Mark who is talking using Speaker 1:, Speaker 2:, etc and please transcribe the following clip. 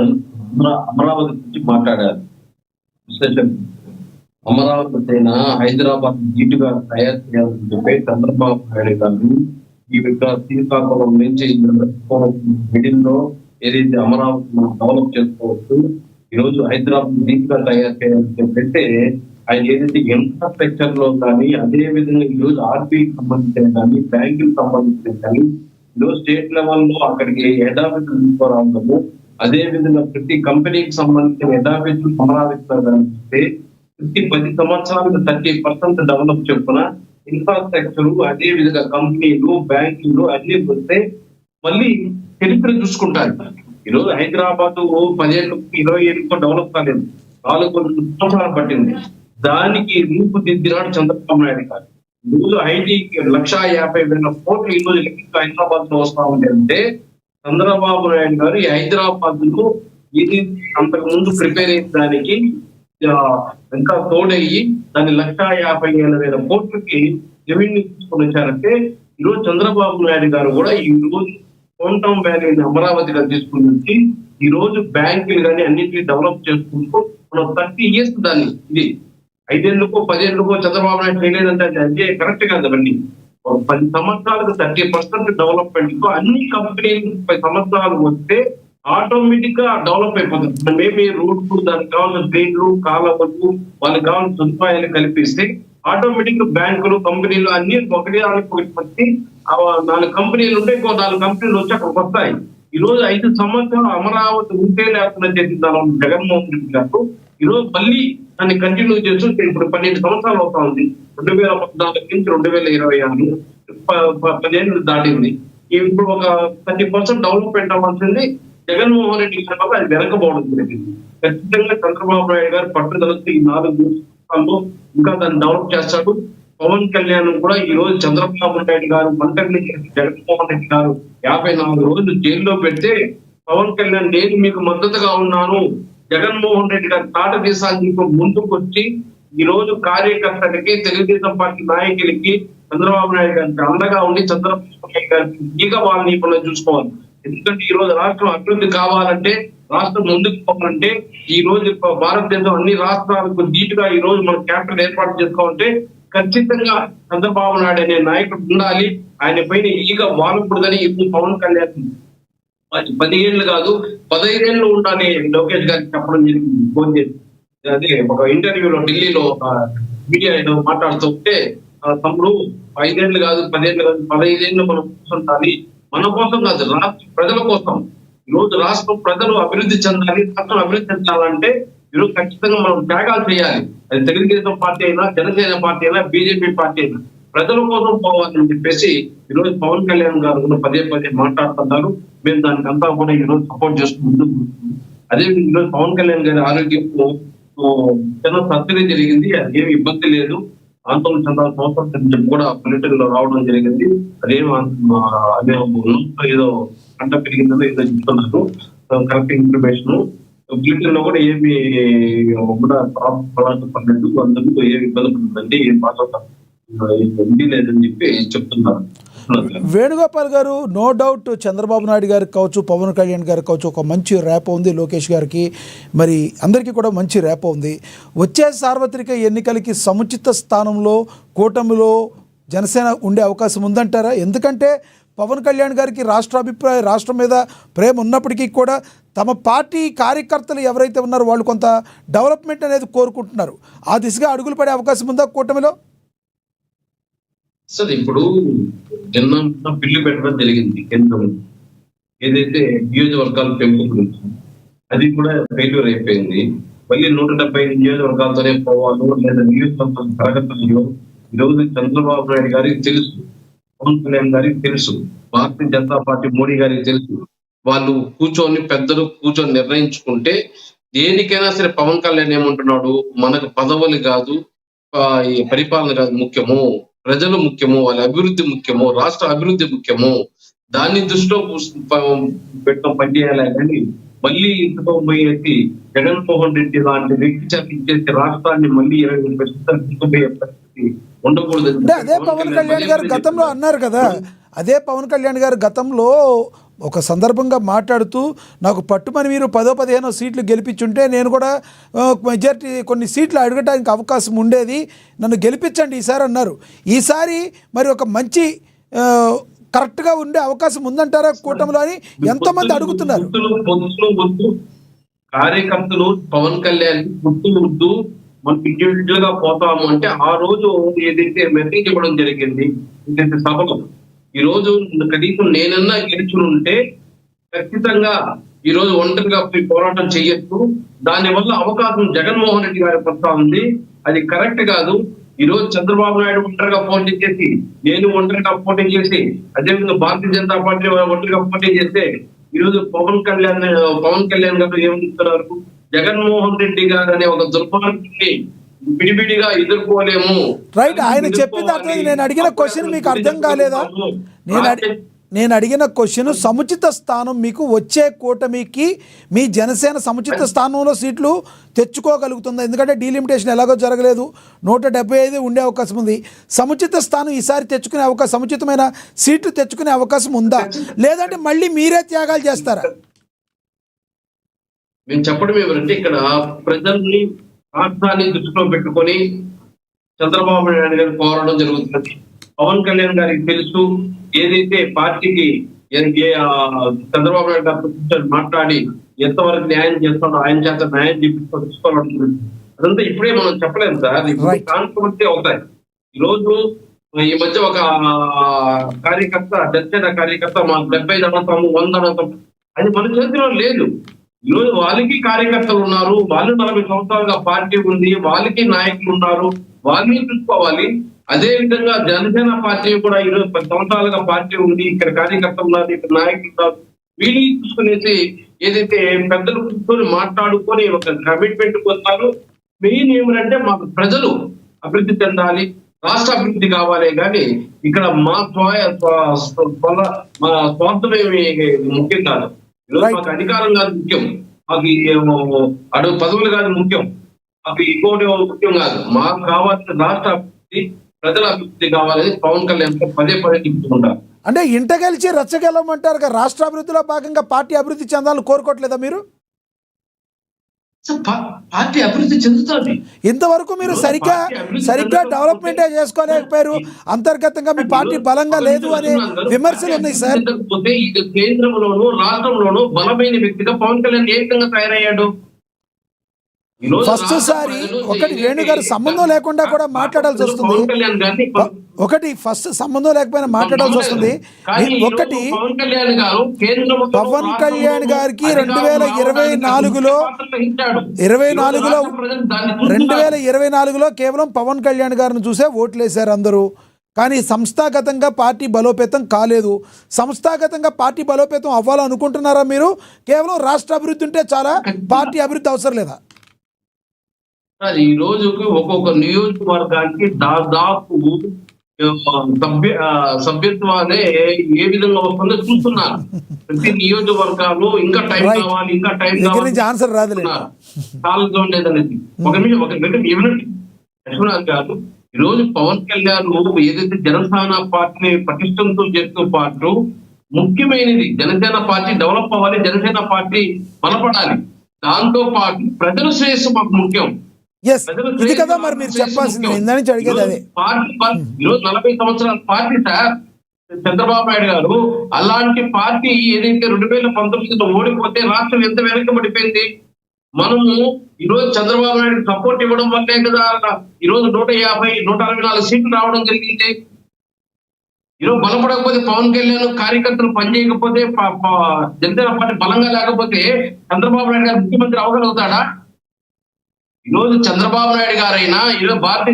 Speaker 1: అమరావతి గురించి మాట్లాడారు విశ్లేషణ. అమరావతి పైన హైదరాబాద్ నీటుగా తయారు చేయాలని చెప్పి చంద్రబాబు నాయుడు గారు ఈ శ్రీకాకుళం నుంచి మిడిల్ లో ఏదైతే అమరావతి మనం డెవలప్ చేసుకోవచ్చు, ఈ రోజు హైదరాబాద్ నీటుగా తయారు చేయాలని చెప్పి ఆయన ఏదైతే ఇన్ఫ్రాస్ట్రక్చర్ లో కానీ, అదే విధంగా ఈ రోజు ఆర్బీఐకి సంబంధించిన కానీ, బ్యాంకుకి సంబంధించిన కానీ, ఈరోజు స్టేట్ లెవెల్లో అక్కడికి యథావిధులు తీసుకురావడము, అదే విధంగా ప్రతి కంపెనీకి సంబంధించిన యథావిధులు అమరావతిలో కనిపిస్తే ప్రతి 10 సంవత్సరాలకు 30% డెవలప్ చెప్పున ఇన్ఫ్రాస్ట్రక్చర్, అదే విధంగా కంపెనీలు, బ్యాంకులు అన్ని వస్తే మళ్ళీ చరిత్ర చూసుకుంటారు. ఈరోజు హైదరాబాద్ 10 ఏళ్ళు 20 ఏళ్ళతో డెవలప్ కాలేదు, 4 సంవత్సరాలు పట్టింది. దానికి రూపుదిద్దినాడు చంద్రబాబు నాయుడు గారు. ఈరోజు ఐటీకి 1,50,000 కోట్లు ఈ రోజు హైదరాబాద్ లో వస్తా ఉంది అంటే చంద్రబాబు నాయుడు గారు ఈ హైదరాబాద్ లో ఇది అంతకు ముందు ప్రిపేర్ అయిన దానికి ఇంకా తోడయ్యి దాన్ని 1,50,000 కోట్లకి రెవెన్యూ తీసుకొని వచ్చారంటే ఈరోజు చంద్రబాబు నాయుడు గారు కూడా ఈ రోజు క్వాంటమ్ వ్యాలీని అమరావతిగా తీసుకుని వచ్చి ఈ రోజు బ్యాంకులు కానీ అన్నింటినీ డెవలప్ చేసుకుంటూ మనం 30 years దాన్ని, ఇది 5 ఏళ్ళకో 10 ఏళ్ళకో చంద్రబాబు నాయుడు చేయలేదంటే అది కరెక్ట్ కాదండి. 10 సంవత్సరాలకు 30% డెవలప్మెంట్ తో అన్ని కంపెనీలు 10 సంవత్సరాలు వస్తే ఆటోమేటిక్ గా డెవలప్ అయిపోతుంది. మేబీ రోడ్లు, దానికి కావాల్సిన ట్రైన్లు, కాలువలు, వాళ్ళకి కావాల్సిన సదుపాయాలు కల్పిస్తే ఆటోమేటిక్ గా బ్యాంకులు, కంపెనీలు అన్ని ఒకటి వచ్చి 4 కంపెనీలు ఉంటే ఇంకో 4 కంపెనీలు వచ్చి అక్కడికి వస్తాయి. ఈ రోజు 5 సంవత్సరాలు అమరావతి ఉంటే లేకుండా చేసిన జగన్మోహన్ రెడ్డి గారు ఈ రోజు మళ్ళీ దాన్ని కంటిన్యూ చేస్తూ ఇప్పుడు 12 సంవత్సరాలు అవుతా ఉంది. 2014 నుంచి 2026 10 ఏళ్ళు దాటింది. ఇప్పుడు ఒక 30% డెవలప్మెంట్ అవ్వాల్సింది జగన్మోహన్ రెడ్డి గారి వల్ల అది వెనకపోవడం జరిగింది. ఖచ్చితంగా చంద్రబాబు నాయుడు గారు పట్టుదలతో ఈ 4 సంవత్సరాల్లో ఇంకా దాన్ని డెవలప్ చేస్తాడు. పవన్ కళ్యాణ్ కూడా ఈ రోజు చంద్రబాబు నాయుడు గారు మంత్రిని జగన్మోహన్ రెడ్డి గారు 54 రోజులు జైల్లో పెడితే పవన్ కళ్యాణ్ నేను మీకు మద్దతుగా ఉన్నాను, జగన్మోహన్ రెడ్డి గారి తాట దేశానికి ముందుకు వచ్చి ఈ రోజు కార్యకర్తలకి, తెలుగుదేశం పార్టీ నాయకులకి చంద్రబాబు నాయుడు గారికి అండగా ఉండి చంద్రబాబు నాయుడు గారికి ఈగ వాళ్ళని ఇప్పుడు చూసుకోవాలి. ఎందుకంటే ఈ రోజు రాష్ట్రం అభివృద్ధి కావాలంటే, రాష్ట్రం ముందుకు పోవాలంటే, ఈ రోజు భారతదేశం అన్ని రాష్ట్రాలకు ధీటుగా ఈ రోజు మనం క్యాపిటల్ ఏర్పాటు చేసుకోవాలంటే ఖచ్చితంగా చంద్రబాబు నాయుడు అనే నాయకుడు ఉండాలి. ఆయన పైన ఈగ వాలకూడదని ఇప్పుడు పవన్ కళ్యాణ్ 10 ఏళ్ళు కాదు 15 ఏళ్ళు ఉండాలి లోకేష్ గారికి చెప్పడం జరిగింది. ఫోన్ చేసి అదే ఒక ఇంటర్వ్యూలో ఢిల్లీలో మీడియా మాట్లాడుతూ ఉంటే, తమ్ముడు 5 ఏళ్ళు కాదు 10 ఏళ్ళు కాదు 15 ఏళ్ళు మనం కూర్చుంటాలి, మన కోసం కాదు రాష్ట్ర ప్రజల కోసం. ఈ రోజు రాష్ట్రం ప్రజలు అభివృద్ధి చెందాలి, రాష్ట్రం అభివృద్ధి చెందాలంటే ఈరోజు ఖచ్చితంగా మనం త్యాగాలు చేయాలి. అది తెలుగుదేశం పార్టీ అయినా, జనసేన పార్టీ అయినా, బీజేపీ పార్టీ అయినా ప్రజల కోసం పోవాలని చెప్పేసి ఈరోజు పవన్ కళ్యాణ్ గారు పదే మాట్లాడుతున్నారు. మేము దానికి అంతా కూడా ఈరోజు సపోర్ట్ చేస్తూ ముందుకు. అదే ఈరోజు పవన్ కళ్యాణ్ గారి ఆరోగ్యం చిన్న సర్జరీ జరిగింది, అది ఏమి ఇబ్బంది లేదు, ఆందోళన చెందాల్సిన అవసరం చెప్పి కూడా పొలిటికల్ లో రావడం జరిగింది. అదే ఏదో పంట పెరిగిందో ఏదో చెప్తున్నారు, కరెక్ట్ ఇన్ఫర్మేషన్. బ్రిటన్ లో కూడా ఏమి కూడా పడలేదు, అందుకు ఏమి ఇబ్బంది పడుతుందండి, ఏం బాగా లేదని చెప్పి చెప్తున్నారు.
Speaker 2: వేణుగోపాల్ గారు, నో డౌట్ చంద్రబాబు నాయుడు గారికి కావచ్చు, పవన్ కళ్యాణ్ గారికి కావచ్చు ఒక మంచి ర్యాప్ ఉంది, లోకేష్ గారికి మరి అందరికీ కూడా మంచి ర్యాప్ ఉంది. వచ్చే సార్వత్రిక ఎన్నికలకి సముచిత స్థానంలో కూటమిలో జనసేన ఉండే అవకాశం ఉందంటారా? ఎందుకంటే పవన్ కళ్యాణ్ గారికి రాష్ట్రం మీద ప్రేమ ఉన్నప్పటికీ కూడా తమ పార్టీ కార్యకర్తలు ఎవరైతే ఉన్నారో వాళ్ళు కొంత డెవలప్మెంట్ అనేది కోరుకుంటున్నారు. ఆ దిశగా అడుగులు పడే అవకాశం ఉందా కూటమిలో?
Speaker 1: సార్ ఇప్పుడు నిన్న బిల్లు పెట్టడం జరిగింది కేంద్రం, ఏదైతే నియోజకవర్గాల పెంపు గురించి, అది కూడా ఫెయిల్యూర్ అయిపోయింది. మళ్ళీ 170 నియోజకవర్గాలతోనే పోవాలో లేదా నియోజకవర్గాలు తరగతులు ఈరోజు చంద్రబాబు నాయుడు గారికి తెలుసు, పవన్ కళ్యాణ్ గారికి తెలుసు, భారతీయ జనతా పార్టీ మోడీ గారికి తెలుసు. వాళ్ళు పెద్దలు కూర్చొని నిర్ణయించుకుంటే దేనికైనా సరే పవన్ కళ్యాణ్ ఏమంటున్నాడు, మనకు పదవులు కాదు, పరిపాలన కాదు ముఖ్యము, ప్రజలు ముఖ్యము, వాళ్ళ అభివృద్ధి ముఖ్యము, రాష్ట్ర అభివృద్ధి ముఖ్యము, దాన్ని దృష్టిలో పెట్టడం పనిచేయాలి. కానీ మళ్ళీ ఇంతతో పోయేసి జగన్మోహన్ రెడ్డి లాంటి వ్యక్తి చేసి రాష్ట్రాన్ని మళ్ళీ 20% పరిస్థితి ఉండకూడదు.
Speaker 2: అదే పవన్ కళ్యాణ్ గారు గతంలో అన్నారు కదా, అదే పవన్ కళ్యాణ్ గారు గతంలో ఒక సందర్భంగా మాట్లాడుతూ నాకు పట్టుమని మీరు 10-15 సీట్లు గెలిపించుంటే నేను కూడా మెజారిటీ కొన్ని సీట్లు అడగడానికి అవకాశం ఉండేది, నన్ను గెలిపించండి ఈసారి అన్నారు. ఈసారి మరి ఒక మంచి కరెక్ట్గా ఉండే అవకాశం ఉందంటారా కూటమిలో అని ఎంతోమంది అడుగుతున్నారు.
Speaker 1: కార్యకర్తలు పవన్ కళ్యాణ్ గుర్తు మనం ఇండివిజువల్ గా పోతాము అంటే ఆ రోజు ఏదైతే మెసేజ్ ఇవ్వడం జరిగింది ఏదైతే సభలో, ఈ రోజు కనీసం నేనన్నా గెలుచుని ఉంటే ఖచ్చితంగా ఈ రోజు ఒంటరిగా పోరాటం చేయొచ్చు, దానివల్ల అవకాశం జగన్మోహన్ రెడ్డి గారికి వస్తా ఉంది, అది కరెక్ట్ కాదు. ఈ రోజు చంద్రబాబు నాయుడు ఒంటరిగా పోటీ చేసి, నేను ఒంటరిగా పోటీ చేసి, అదేవిధంగా భారతీయ జనతా పార్టీ ఒంటరిగా పోటీ చేస్తే ఈ రోజు పవన్ కళ్యాణ్ గారు ఏమంటున్నారు, జగన్మోహన్ రెడ్డి గారు అనే ఒక దుర్మార్గాన్ని విడివిడిగా ఎదుర్కోలేము.
Speaker 2: రైట్, ఆయన చెప్పింది అర్థం. నేను అడిగిన క్వశ్చన్ మీకు అర్థం కాలేదా? నేను అడిగిన క్వశ్చన్ సముచిత స్థానం మీకు వచ్చే కూటమికి మీ జనసేన సముచిత స్థానంలో సీట్లు తెచ్చుకోగలుగుతుందా? ఎందుకంటే డీలిమిటేషన్ ఎలాగో జరగలేదు, 175 ఉండే అవకాశం ఉంది. సముచిత స్థానం ఈసారి తెచ్చుకునే అవకాశం, సముచితమైన సీట్లు తెచ్చుకునే అవకాశం ఉందా, లేదంటే మళ్ళీ మీరే త్యాగాలు చేస్తారా?
Speaker 1: మేము చెప్పడం ఏమంటే ఇక్కడ ప్రజల్ని రాష్ట్రాన్ని దృష్టిలో పెట్టుకొని చంద్రబాబు నాయుడు గారు పోరాటం జరుగుతున్నది. పవన్ కళ్యాణ్ గారికి తెలుసు ఏదైతే పార్టీకి చంద్రబాబు నాయుడు గారు మాట్లాడి ఎంతవరకు న్యాయం చేస్తాడో ఆయన చేత న్యాయం తీసుకోవాలనుకుంటుంది. అదంతా ఇప్పుడే మనం చెప్పలేము సార్, ఇప్పుడు కాన్ఫరెన్స్ అవుతాయి. ఈ రోజు ఈ మధ్య ఒక కార్యకర్త, జనసేన కార్యకర్త మా 70 అనంతము 100 అనంతము అది మన చేతిలో లేదు. ఈ రోజు వాళ్ళకి కార్యకర్తలు ఉన్నారు, వాళ్ళు 40 సంవత్సరాలుగా పార్టీ ఉంది, వాళ్ళకి నాయకులు ఉన్నారు, వాళ్ళని చూసుకోవాలి. అదే విధంగా జనసేన పార్టీ కూడా ఈరోజు 10 సంవత్సరాలుగా పార్టీ ఉంది, ఇక్కడ కార్యకర్తలు ఉన్నారు, ఇక్కడ నాయకులు ఉన్నారు, వీళ్ళని చూసుకునేసి ఏదైతే పెద్దలు కూర్చొని మాట్లాడుకొని ఒక కమిట్మెంట్ వస్తారు. మెయిన్ ఏమిటంటే మాకు ప్రజలు అభివృద్ధి చెందాలి, రాష్ట్ర అభివృద్ధి కావాలి, కానీ ఇక్కడ మా స్వార్థమేమి ముఖ్యం కాదు. ఈరోజు మాకు అధికారం కాదు ముఖ్యం, మాకు అడుగు పదవులు కాదు ముఖ్యం, మాకు ఇంకోటి ముఖ్యం కాదు. మాకు కావాల్సిన రాష్ట్ర అభివృద్ధి, ప్రజల అభివృద్ధి కావాలని పవన్ కళ్యాణ్ పదే చెప్తుంటారు.
Speaker 2: అంటే ఇంట గెలిచి రచ్చగెలమంటారు కదా, రాష్ట్ర అభివృద్ధిలో భాగంగా పార్టీ అభివృద్ధి చెందాలని కోరుకోవట్లేదా మీరు?
Speaker 1: పార్టీ అభివృద్ధి చెందుతుంది.
Speaker 2: ఇంతవరకు మీరు సరిగ్గా డెవలప్మెంటే చేసుకోలేకపోయారు, అంతర్గతంగా మీ పార్టీ బలంగా లేదు అనే విమర్శలు ఉన్నాయి సార్.
Speaker 1: కేంద్రంలోనూ రాష్ట్రంలోనూ బలమైన వ్యక్తిగా పవన్ కళ్యాణ్ ఏ విధంగా తయారయ్యాడు?
Speaker 2: ఫస్ట్ సారి ఒకటి వేణుగారు సంబంధం లేకుండా కూడా మాట్లాడాల్సి వస్తుంది, ఒకటి ఫస్ట్ సంబంధం లేకపోయినా మాట్లాడాల్సి వస్తుంది. ఒకటి పవన్ కళ్యాణ్ గారికి 2024లో కేవలం పవన్ కళ్యాణ్ గారిని చూసే ఓట్లేశారు అందరూ. కానీ సంస్థాగతంగా పార్టీ బలోపేతం కాలేదు. సంస్థాగతంగా పార్టీ బలోపేతం అవ్వాలనుకుంటున్నారా మీరు? కేవలం రాష్ట్ర అభివృద్ధి ఉంటే చాలా, పార్టీ అభివృద్ధి అవసరం లేదా?
Speaker 1: ఈ రోజుకి ఒక్కొక్క నియోజకవర్గానికి దాదాపు సభ్యత్వాలే ఏ విధంగా వస్తుందో చూస్తున్నారు. ప్రతి నియోజకవర్గాలు ఇంకా టైం కావాలి, ఇంకా టైం కావాలి,
Speaker 2: ఆన్సర్ రాదు
Speaker 1: లేదనేది. ఒక నిమిషం ఏమిటంటే లక్ష్మణ్ గారు, ఈ రోజు పవన్ కళ్యాణ్ ఏదైతే జనసేన పార్టీని పటిష్టంతో చేస్తూ పాటు ముఖ్యమైనది జనసేన పార్టీ డెవలప్ అవ్వాలి, జనసేన పార్టీ బలపడాలి, దాంతో పాటు ప్రజల శ్రేయస్సు మాకు ముఖ్యం.
Speaker 2: ఇది కదా మరి మీరు చెప్పాల్సింది, ఇందా నుంచి అడిగేది అదే.
Speaker 1: పార్టీ ఈరోజు 40 సంవత్సరాల పార్టీ సార్ చంద్రబాబు నాయుడు గారు. అలాంటి పార్టీ ఏదైతే 2019లో ఓడిపోతే రాష్ట్రం ఎంత వెనకబడిపోయింది. మనము ఈరోజు చంద్రబాబు నాయుడు సపోర్ట్ ఇవ్వడం వల్లే కదా ఈరోజు 150-164 సీట్లు రావడం జరిగింది. ఈరోజు బలపడకపోతే పవన్ కళ్యాణ్ కార్యకర్తలు పనిచేయకపోతే, జనసేన పార్టీ బలంగా లేకపోతే చంద్రబాబు నాయుడు గారు ముఖ్యమంత్రి అవ్వగలుగుతాడా? ఈరోజు చంద్రబాబు నాయుడు గారైనా ఈరోజు భారతీయ